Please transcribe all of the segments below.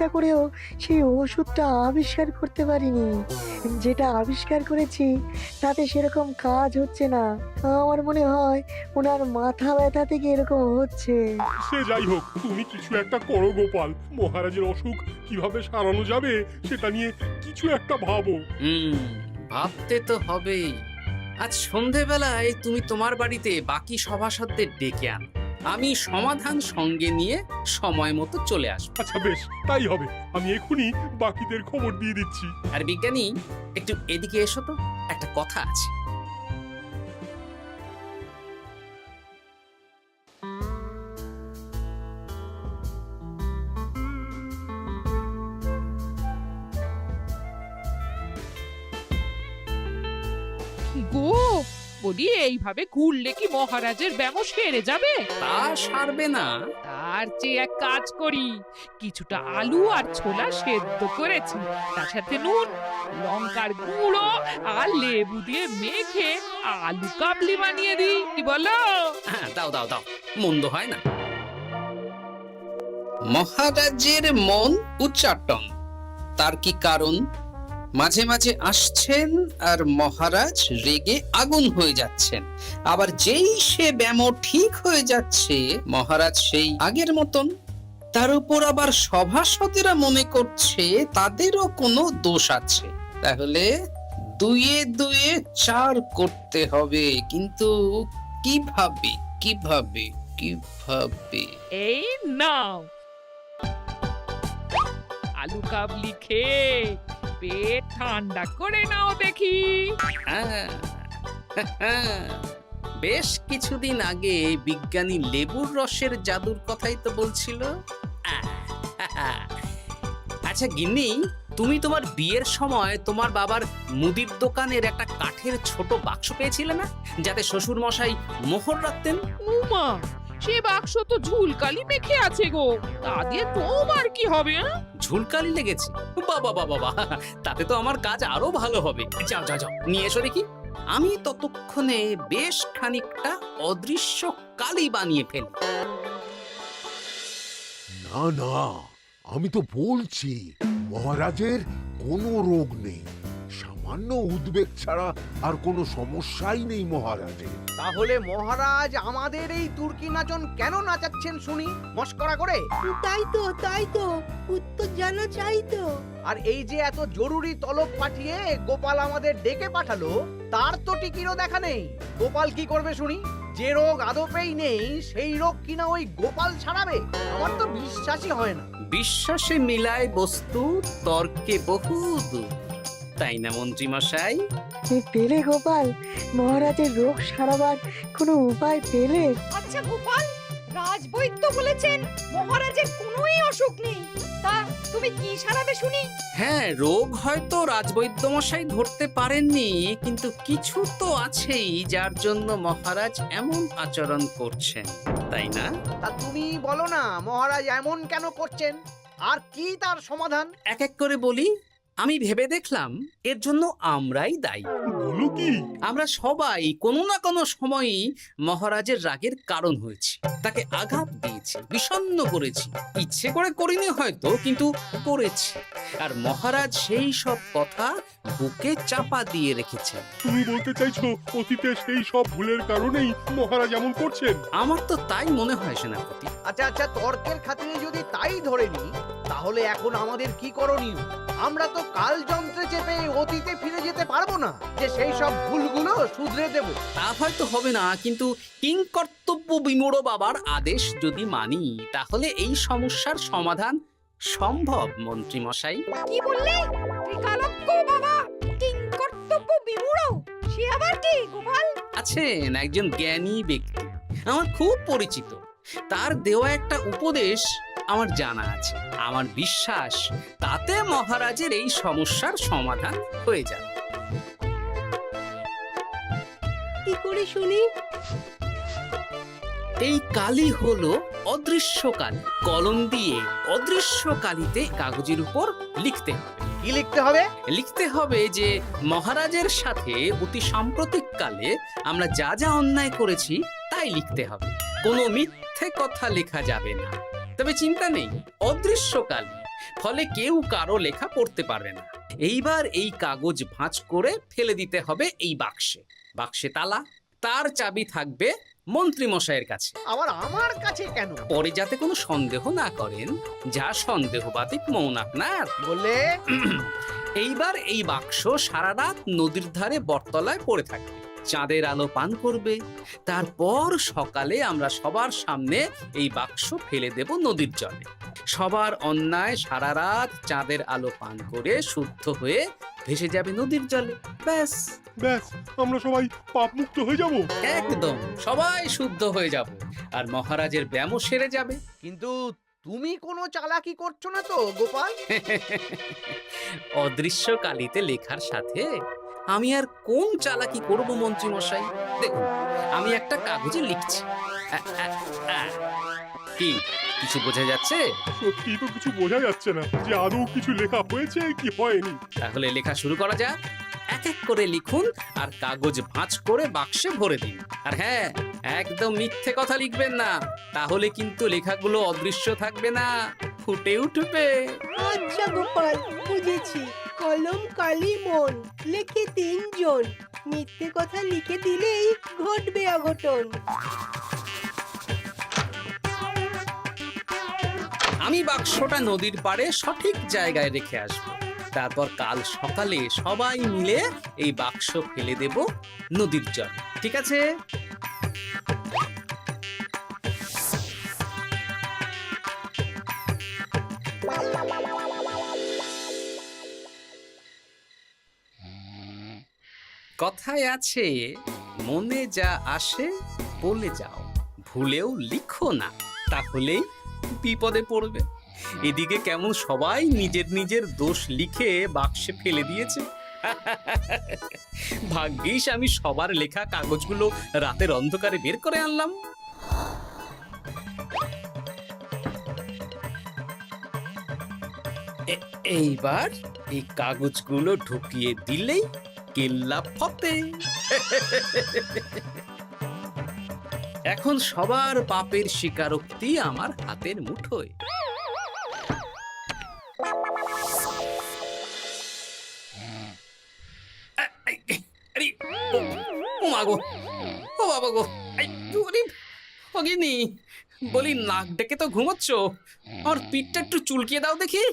চেষ্টা করেও সেই ওষুধটা আবিষ্কার করতে পারিনি। যেটা আবিষ্কার করেছি তাতে সেরকম কাজ হচ্ছে না। আমার মনে হয় ওনার মাথা ব্যথা থেকে এরকম হচ্ছে। সে যাই হোক, তুমি কিছু একটা করো গোপাল। মহারাজের অসুখ কিভাবে সারানো যাবে সেটা নিয়ে কিছু একটা ভাবো। ভাবতে তো হবেই। আজ সন্ধেবেলায় তুমি তোমার বাড়িতে বাকি সভাসদদের ডেকে আনো, আমি সমাধান সঙ্গে নিয়ে সময় মতো চলে আসবো। আচ্ছা বেশ, তাই হবে। আমি এখনই বাকিদের খবর দিয়ে দিচ্ছি। আর বিজ্ঞানী, একটু এদিকে এসো তো, একটা কথা আছে। গো, বলি এইভাবে ঘুরলে কি মহারাজের ব্যামো সেরে যাবে? তা সারবে না। তার চেয়ে এক কাজ করি, কিছুটা আলু আর ছোলা সেদ্ধ করেছি, তার সাথে নুন, লঙ্কার গুঁড়ো আর লেবু দিয়ে মেখে আলু কাবলি বানিয়ে দিই, কি বলো? হ্যাঁ, দাও দাও দাও, মন্দ হয় না। মহারাজের মন উচ্চাটন, তার কি কারণ? মাঝে মাঝে আসছেন আর মহারাজ রেগে আগুন হয়ে যাচ্ছেন, আবার যেই সে ব্যামো ঠিক হয়ে যাচ্ছে মহারাজ সেই আগের মতন। তার উপর আবার সভাসদেরা মনে করছে তাদেরও কোনো দোষ আছে। তাহলে দুয়ে দুয়ে চার করতে হবে, কিন্তু কিভাবে কিভাবে কিভাবে? এই নাও আলু কাবলি খেয়ে পেট ঠান্ডা করে নাও দেখি। হ্যাঁ, বেশ কিছুদিন আগে বিজ্ঞানী লেবুর রসের জাদুর কথাই তো বলছিল। আচ্ছা গিন্নি, তুমি তোমার বিয়ের সময় তোমার বাবার মুদির দোকানের একটা কাঠের ছোট বাক্স পেয়েছিলে না, যাতে শ্বশুর মশাই মোহর রাখতেন? উমা, সে বাক্স তো ঝুলকালি মেখে আছে গো, তা দিয়ে তোমার কি হবে? ঝুলকালি লেগেছে? বাবা বাবা বাবা, তাতে তো আমার কাজ আরো ভালো হবে। যাও যাও যাও, নিয়ে এসো দেখি। আমি ততক্ষণে বেশ খানিকটা অদৃশ্য কালি বানিয়ে ফেলি। না না, আমি তো বলছি মহারাজের কোনো রোগ নেই, সামান্য উদ্বেগ ছাড়া আর কোনো সমস্যাই নেই মহারাজের। তাহলে মহারাজ আমাদের এই তুর্কি নাচন কেন নাচাচ্ছেন শুনি, মস্করা করে? তাই তো উত্তর জানা চাই তো। আর এই যে এত জরুরি তলব পাঠিয়ে গোপাল আমাদের ডেকে পাঠালো, তার তো টিকিরও দেখা নেই। গোপাল কি করবে শুনি? যে রোগ আদপেই নেই সেই রোগ কিনা ওই গোপাল ছাড়াবে? আমার তো বিশ্বাসই হয় না। বিশ্বাসে মিলায় বস্তু, তর্কে বহু দূর, তাই না মন্ত্রী মশাই? পেলে গোপাল, মহারাজের রোগ সারাবার কোনো উপায় পেলে? আচ্ছা গোপাল, রাজবৈদ্য বলেছেন মহারাজের কোনোই অসুখ নেই, তা তুমি কি সারাবে শুনি? হ্যাঁ, রোগ হয়তো রাজবৈদ্য মশাই ধরতে পারেননি, কিন্তু কিছু তো আছেই যার জন্য মহারাজ এমন আচরণ করছেন, তাই না? তা তুমি বলো না মহারাজ এমন কেন করছেন, আর কি তার সমাধান? এক এক করে বলি। আমি ভেবে দেখলাম এর জন্য আমরাই দায়ী। বলো কি? আমরা সবাই কোনো না কোনো সময়ই মহারাজের রাগের কারণ হয়েছি, তাকে আঘাত দিয়েছি, বিষণ্ণ করেছি। ইচ্ছে করে করিনি হয়তো, কিন্তু করেছি। আর মহারাজ সেই সব কথা বুকে চাপা দিয়ে রেখেছেন। তুমি বলতে চাইছো অতীতে সেই সব ভুলের কারণেই মহারাজ এমন করছেন? আমার তো তাই মনে হয় সেনাপতি। আচ্ছা আচ্ছা, তর্কের খাতিরে যদি তাই ধরে নি, তাহলে এখন আমাদের কি করণীয়? আমরা তো কাল যন্ত্রে চেপে অতীতে ফিরে যেতে পারবো না যে সেই সব ভুলগুলো শুধরে দেব। তা হয়তো হবে না, কিন্তু কিংকর্তব্য বিমূঢ় বাবার আদেশ যদি মানি, তাহলে এই সমস্যার সমাধান সম্ভব মন্ত্রী মশাই। কি বললে? ত্রিকালজ্ঞ বাবা কিংকর্তব্য বিমূঢ়, সে আবার কি গোপাল? আছেন একজন জ্ঞানী ব্যক্তি, আমার খুব পরিচিত। তার দেওয়া একটা উপদেশ আমার জানা আছে। আমার বিশ্বাস তাতে মহারাজের এই সমস্যার সমাধান হয়ে যাবে। কি করে শুনি? এই কালি হলো অদৃশ্য কালি। কলম দিয়ে অদৃশ্য কালিতে কাগজের উপর লিখতে হবে। কি লিখতে হবে? লিখতে হবে যে মহারাজের সাথে অতি সাম্প্রতিক কালে আমরা যা যা অন্যায় করেছি তাই লিখতে হবে। কোনো মিথ্যে কথা লেখা যাবে না। তবে চিন্তা নেই, অদৃশ্য কালি ফলে কেউ কারো লেখা পড়তে পারবে না। এইবার এই কাগজ ভাঁজ করে ফেলে দিতে হবে এই বাক্সে। বাক্সে তালা, তার চাবি থাকবে মন্ত্রী মশাইয়ের কাছে। আবার আমার কাছে কেন? পরে যাতে কোনো সন্দেহ না করেন, যা সন্দেহবাতিক মৌন আপনার। কি বললে? এইবার এই বাক্স সারা রাত নদীর ধারে বটতলায় পড়ে থাকবে, চাঁদের আলো পান করবে। তারপর সকালে আমরা সবার সামনে এই বাক্স ফেলে দেব নদীর জলে। সবার অন্যায় সারা রাত চাঁদের আলো পান করে শুদ্ধ হয়ে ভেসে যাবে নদীর জলে। ব্যাস ব্যাস, আমরা সবাই পাপ মুক্ত হয়ে যাব। একদম সবাই শুদ্ধ হয়ে যাব, আর মহারাজের ব্যায়ামও সেরে যাবে। কিন্তু তুমি কোনো চালাকি করছো না তো গোপাল? অদৃশ্য কালিতে লেখার সাথে আমি আর কোন চালাকি করব মন্ত্রী মশাই? দেখুন, আমি একটা কাগজে লিখছি। কি কিছু বোঝা যাচ্ছে? সত্যি তো কিছু বোঝা যাচ্ছে না যে আদৌ কিছু লেখা হয়েছে কি হয়নি। তাহলে লেখা শুরু করা যাক। এক এক করে লিখুন আর কাগজ ভাঁজ করে বাক্সে ভরে দিন। আর হ্যাঁ, একদম মিথ্যে কথা লিখবেন না, তাহলে কিন্তু লেখাগুলো অদৃশ্য থাকবে না, ফুটে উঠবে। আচ্ছা গোপাল, বুঝেছি। কলম কালি মন, লেখে 3 জন। মিথ্যে কথা লিখে দিলেই ঘটবে অঘটন। আমি বাক্সটা নদীর পাড়ে সঠিক জায়গায় রেখে আসব। তারপর কাল সকালে সবাই মিলে এই বাক্স ফেলে দেব নদীর জলে। ঠিক আছে? কথায় আছে, মনে যা আসে বলে যাও, ভুলেও লিখো না, তাহলেই বিপদে পড়বে। এদিকে কেমন সবাই নিজের নিজের দোষ লিখে বাক্সে ফেলে দিয়েছে। ভাগ্যিস আমি সবার লেখা কাগজগুলো রাতের অন্ধকারে বের করে আনলাম। এইবার এই কাগজগুলো ঢুকিয়ে দিলেই কেল্লা ফতে। এখন সবার পাপের স্বীকারোক্তি আমার হাতের মুঠোয়। বলি, নাক ডেকে তো ঘুমোচ্ছ, আর পিঠটা একটু চুলকিয়ে দাও দেখি।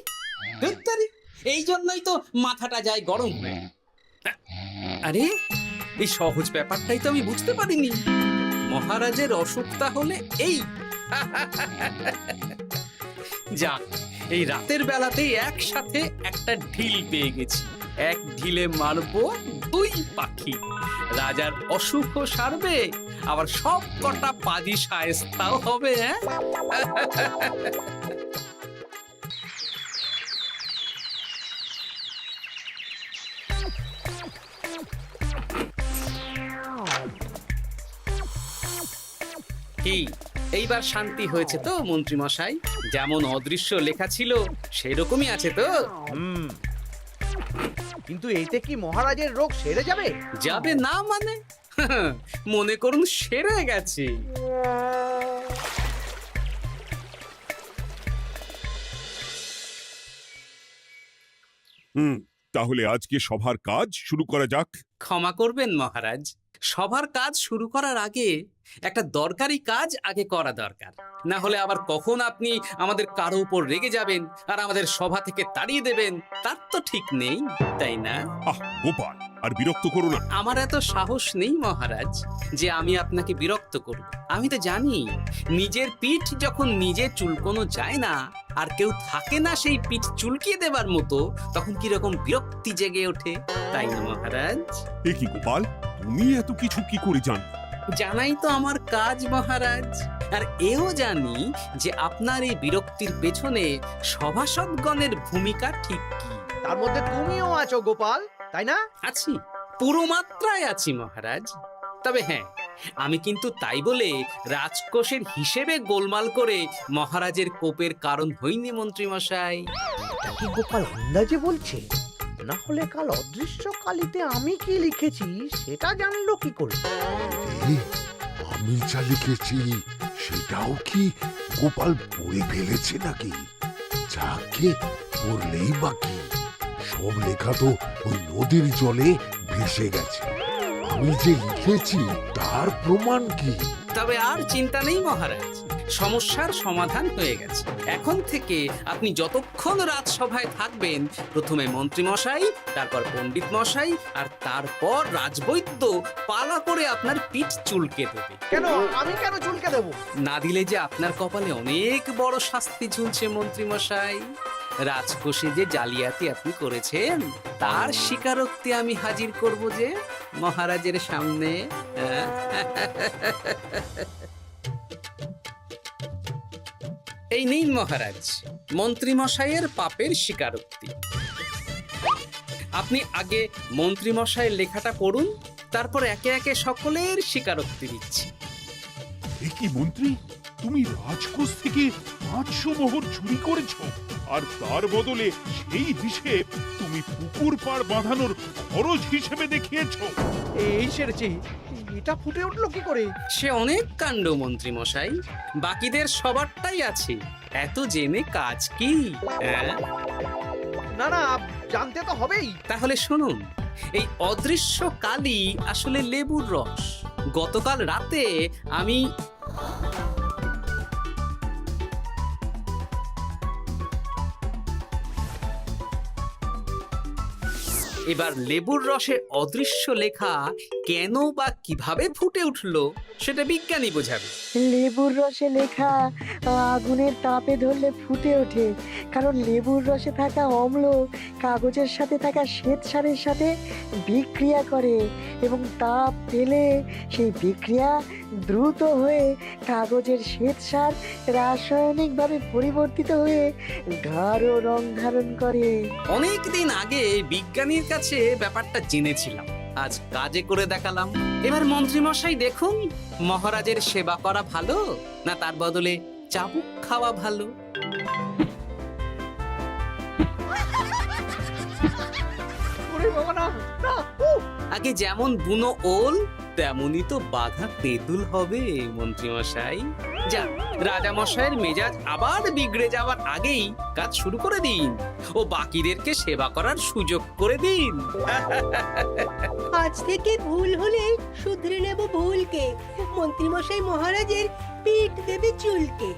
এই জন্যই তো মাথাটা যায় গরম হয়ে। আরে, এই সহজ ব্যাপারটাই তো আমি বুঝতে পারিনি। মহারাজের অসুখ তাহলে এই। যাক, এই রাতের বেলাতেই একসাথে একটা ঢিল পেয়ে গেছি। এক ঢিলে মারবো 2 পাখি। রাজার অসুখও সারবে, আবার সব কটা পাজি শায়েস্তাও হবে। কি, এইবার শান্তি হয়েছে তো মন্ত্রী মশাই? যেমন অদৃশ্য লেখা ছিল সেরকমই আছে তো? কিন্তু এতে কি মহারাজের রোগ সেরে যাবে? যাবে না মানে? মনে করুন সেরে গেছে। তাহলে আজকে সভার কাজ শুরু করা যাক। ক্ষমা করবেন মহারাজ, সবার কাজ শুরু করার আগে একটা দরকারি কাজ আগে করা দরকার। না হলে আবার কখন আপনি আমাদের কারো উপর রেগে যাবেন আর আমাদের সভা থেকে তাড়িয়ে দেবেন, তার তো ঠিক নেই, তাই না? গোপাল, আর বিরক্ত করো না। আমার এত সাহস নেই মহারাজ যে আমি আপনাকে বিরক্ত করব। আমি তো জানি, নিজের পিঠ যখন নিজে চুলকোনো যায় না, আর কেউ থাকে না সেই পিঠ চুলকিয়ে দেবার মতো, তখন কিরকম বিরক্তি জেগে ওঠে, তাই না মহারাজ? এ কি গোপাল, তুমি এত কিছু কি করে জানো? জানাই তো আমার কাজ মহারাজ। আর এও জানি যে আপনার এই বিরক্তির পেছনে সভাসদগণের ভূমিকা ঠিক কি। তার মধ্যে তুমিও আছো গোপাল, তাই না? আছি, পুরো মাত্রায় আছি মহারাজ। তবে হ্যাঁ, আমি কিন্তু তাই বলে রাজকোষের হিসেবে গোলমাল করে মহারাজের কোপের কারণ হইনি মন্ত্রী মশাই। এটা কি গোপাল আন্দাজে বলছে? না হলে কাল অদৃশ্য কালিতে আমি কি লিখেছি সেটা জানলো কি করে? আমি যা লিখেছি সেটাও কি গোপাল পড়ে ফেলেছে নাকি? যাকে করলেই বাকি। সব লেখা তো ওই নদীর জলে ভেসে গেছে। আমি যে লিখেছি তার প্রমাণ কি? তবে আর চিন্তা নেই মহারাজ, সমস্যার সমাধান হয়ে গেছে। এখন থেকে আপনি যতক্ষণ রাজসভায় থাকবেন, প্রথমে মন্ত্রী মশাই, তারপর পণ্ডিত মশাই, আর তারপর রাজবৈদ্য পালা করে আপনার পিঠ চুলকে দেবে। কেন আমি কেন চুলকে দেবো? না দিলে যে আপনার কপালে অনেক বড় শাস্তি ঝুলছে মন্ত্রী মশাই। রাজকোষে যে জালিয়াতি আপনি করেছেন তার স্বীকারোক্তি আমি হাজির করব যে মহারাজের সামনে। এই নিন মহারাজ, মন্ত্রী মশাইয়ের পাপের স্বীকারোক্তি। আপনি আগে মন্ত্রী মশাইয়ের লেখাটা পড়ুন, তারপর একে একে সকলের স্বীকারোক্তি দিচ্ছি। এ কি মন্ত্রী, তুমি রাজকোষ থেকে 500 মোহর চুরি করেছো, আর তার বদলে সেই হিসেব তুমি পুকুর পাড় বাঁধানোর খরচ হিসেবে দেখিয়েছো। এই সেরেছে, এটা ফুটে উঠলো কি করে? সে অনেক কাণ্ড মন্ত্রী মশাই, বাকিদের সবারটাই আছে, এত জেনে কাজ কি? হ্যাঁ? না না, জানতে তো হবেই। তাহলে শুনুন, এই অদৃশ্য কালি আসলে লেবুর রস। গতকাল রাতে আমি এবার লেবুর রসে অদৃশ্য লেখা কেন বা কিভাবে ফুটে উঠলো সেটা বিজ্ঞানী বোঝাবে। লেবুর রসে লেখা আগুনের তাপে ধরলে ফুটে ওঠে, কারণ লেবুর রসে থাকা অম্ল কাগজের সাথে থাকা শ্বেতসারের সাথে বিক্রিয়া করে এবং তাপ পেলে সেই বিক্রিয়া দ্রুত হয়ে কাগজের শ্বেতসার রাসায়নিকভাবে পরিবর্তিত হয়ে গাঢ় রং ধারণ করে। অনেক দিন আগে বিজ্ঞানীর কাছে ব্যাপারটা জেনেছিলাম, আজ কাজে করে দেখালাম। এবার মন্ত্রী মশাই দেখুন, মহারাজের সেবা করা ভালো না তার বদলে চাবুক খাওয়া ভালো? ওরে বাবা, না না, আগে যেমন বুনো ওল তেমনই তো বাঘা তেঁতুল হবে মন্ত্রী মশাই। যা, রাজা মশাইয়ের মেজাজ আবার বিগড়ে যাওয়ার আগেই কাজ শুরু করে দিন ও বাকিদেরকে সেবা করার সুযোগ করে দিন। আজ থেকে ভুল হলে শুধরে নেব ভুলকে। মন্ত্রীমশাই মহারাজের পিঠ দেবে চুলকে।